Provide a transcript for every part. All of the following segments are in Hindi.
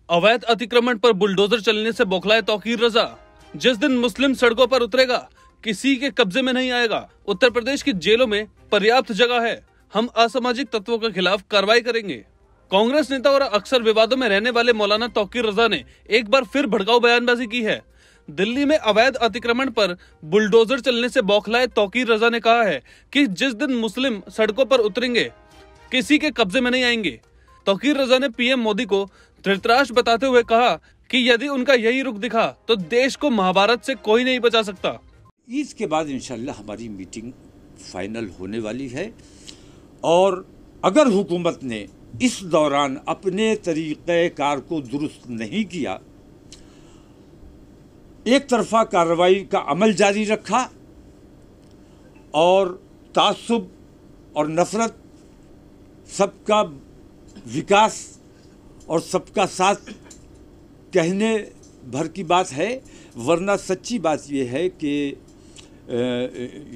अवैध अतिक्रमण पर बुलडोजर चलने से बौखलाए तौकीर रजा। जिस दिन मुस्लिम सड़कों पर उतरेगा किसी के कब्जे में नहीं आएगा। उत्तर प्रदेश की जेलों में पर्याप्त जगह है, हम असामाजिक तत्वों के खिलाफ कार्रवाई करेंगे। कांग्रेस नेता और अक्सर विवादों में रहने वाले मौलाना तौकीर रजा ने एक बार फिर भड़काऊ बयानबाजी की है। दिल्ली में अवैध अतिक्रमण पर बुलडोजर चलने से बौखलाए तौकीर रजा ने कहा है कि जिस दिन मुस्लिम सड़कों पर उतरेंगे किसी के कब्जे में नहीं आएंगे। तौकीर रजा ने पीएम मोदी को धृतराष्ट्र बताते हुए कहा कि यदि उनका यही रुख दिखा तो देश को महाभारत से कोई नहीं बचा सकता। ईद के बाद इंशाल्लाह हमारी मीटिंग फाइनल होने वाली है और अगर हुकूमत ने इस दौरान अपने तरीक़ेकार को दुरुस्त नहीं किया, एक तरफा कार्रवाई का अमल जारी रखा और तासुब और नफरत, सबका विकास और सबका साथ कहने भर की बात है, वरना सच्ची बात यह है कि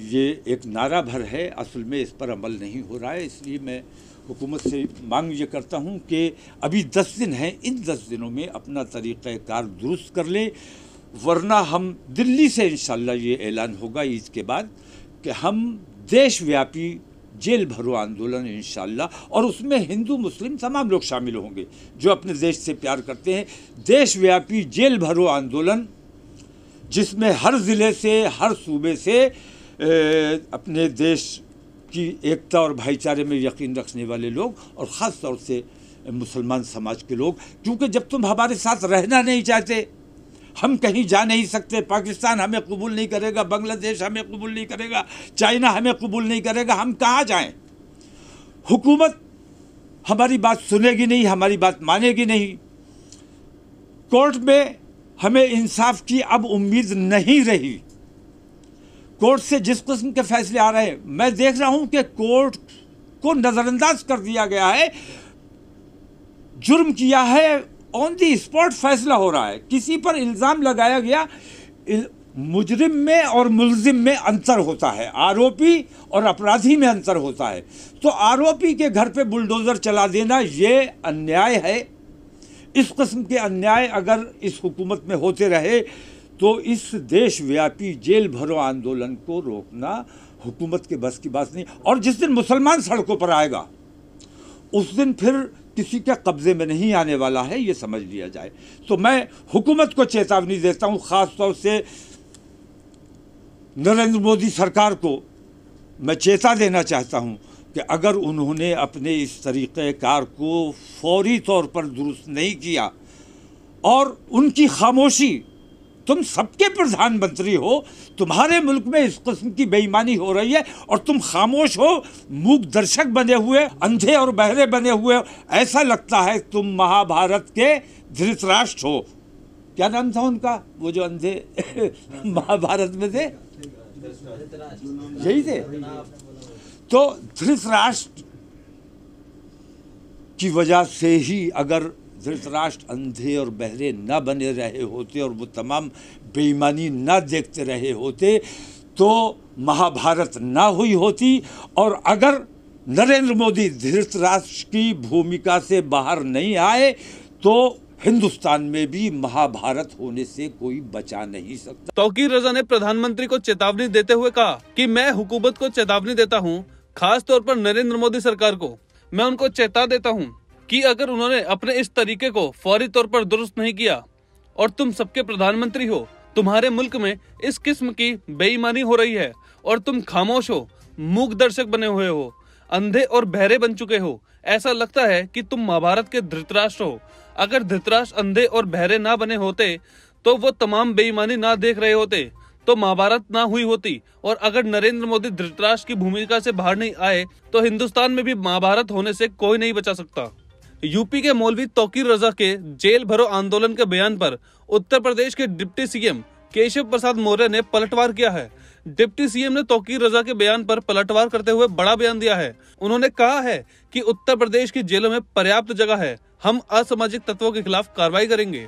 ये एक नारा भर है, असल में इस पर अमल नहीं हो रहा है। इसलिए मैं हुकूमत से मांग ये करता हूँ कि अभी 10 दिन हैं, इन 10 दिनों में अपना तरीक़ाकार दुरुस्त कर लें, वरना हम दिल्ली से इंशाल्लाह ये ऐलान होगा ईद के बाद कि हम देशव्यापी जेल भरो आंदोलन इंशाल्लाह, और उसमें हिंदू मुस्लिम तमाम लोग शामिल होंगे जो अपने देश से प्यार करते हैं। देशव्यापी जेल भरो आंदोलन जिसमें हर ज़िले से, हर सूबे से अपने देश की एकता और भाईचारे में यकीन रखने वाले लोग और ख़ास तौर से मुसलमान समाज के लोग, क्योंकि जब तुम हमारे साथ रहना नहीं चाहते, हम कहीं जा नहीं सकते, पाकिस्तान हमें कबूल नहीं करेगा, बांग्लादेश हमें कबूल नहीं करेगा, चाइना हमें कबूल नहीं करेगा, हम कहाँ जाएं? हुकूमत हमारी बात सुनेगी नहीं, हमारी बात मानेगी नहीं। कोर्ट में हमें इंसाफ की अब उम्मीद नहीं रही। कोर्ट से जिस किस्म के फैसले आ रहे हैं, मैं देख रहा हूं कि कोर्ट को नज़रअंदाज कर दिया गया है। जुर्म किया है, ऑन दी स्पॉट फैसला हो रहा है। किसी पर इल्ज़ाम लगाया गया, मुजरिम में और मुल्जिम में अंतर होता है, आरोपी और अपराधी में अंतर होता है। तो आरोपी के घर पे बुलडोज़र चला देना ये अन्याय है। इस किस्म के अन्याय अगर इस हुकूमत में होते रहे तो इस देशव्यापी जेल भरो आंदोलन को रोकना हुकूमत के बस की बात नहीं। और जिस दिन मुसलमान सड़कों पर आएगा उस दिन फिर किसी के कब्जे में नहीं आने वाला है, ये समझ लिया जाए। तो मैं हुकूमत को चेतावनी देता हूँ, ख़ास तौर से नरेंद्र मोदी सरकार को मैं चेता देना चाहता हूँ कि अगर उन्होंने अपने इस तरीक़ेकार को फौरी तौर पर दुरुस्त नहीं किया और उनकी खामोशी, तुम सबके प्रधानमंत्री हो, तुम्हारे मुल्क में इस किस्म की बेईमानी हो रही है और तुम खामोश हो, मूक दर्शक बने हुए, अंधे और बहरे बने हुए, ऐसा लगता है तुम महाभारत के धृतराष्ट्र हो। क्या नाम था उनका, वो जो अंधे महाभारत में थे, यही थे। तो धृतराष्ट्र की वजह से ही अगर धृतराष्ट्र अंधे और बहरे न बने रहे होते और वो तमाम बेईमानी न देखते रहे होते तो महाभारत ना हुई होती। और अगर नरेंद्र मोदी धृतराष्ट्र की भूमिका से बाहर नहीं आए तो हिंदुस्तान में भी महाभारत होने से कोई बचा नहीं सकता। तौकीर रजा ने प्रधानमंत्री को चेतावनी देते हुए कहा कि मैं हुकूमत को चेतावनी देता हूं, खास तौर पर नरेंद्र मोदी सरकार को मैं उनको चेता देता हूं कि अगर उन्होंने अपने इस तरीके को फौरी तौर पर दुरुस्त नहीं किया और तुम सबके प्रधानमंत्री हो, तुम्हारे मुल्क में इस किस्म की बेईमानी हो रही है और तुम खामोश हो, मूक दर्शक बने हुए हो, अंधे और बहरे बन चुके हो, ऐसा लगता है कि तुम महाभारत के धृतराष्ट्र हो। अगर धृतराष्ट्र अंधे और बहरे ना बने होते तो वो तमाम बेईमानी ना देख रहे होते तो महाभारत ना हुई होती। और अगर नरेंद्र मोदी धृतराष्ट्र की भूमिका से बाहर नहीं आए तो हिंदुस्तान में भी महाभारत होने से कोई नहीं बचा सकता। यूपी के मौलवी तौकीर रजा के जेल भरो आंदोलन के बयान पर उत्तर प्रदेश के डिप्टी सीएम केशव प्रसाद मौर्य ने पलटवार किया है। डिप्टी सीएम ने तौकीर रजा के बयान पर पलटवार करते हुए बड़ा बयान दिया है। उन्होंने कहा है कि उत्तर प्रदेश की जेलों में पर्याप्त जगह है, हम असामाजिक तत्वों के खिलाफ कार्रवाई करेंगे।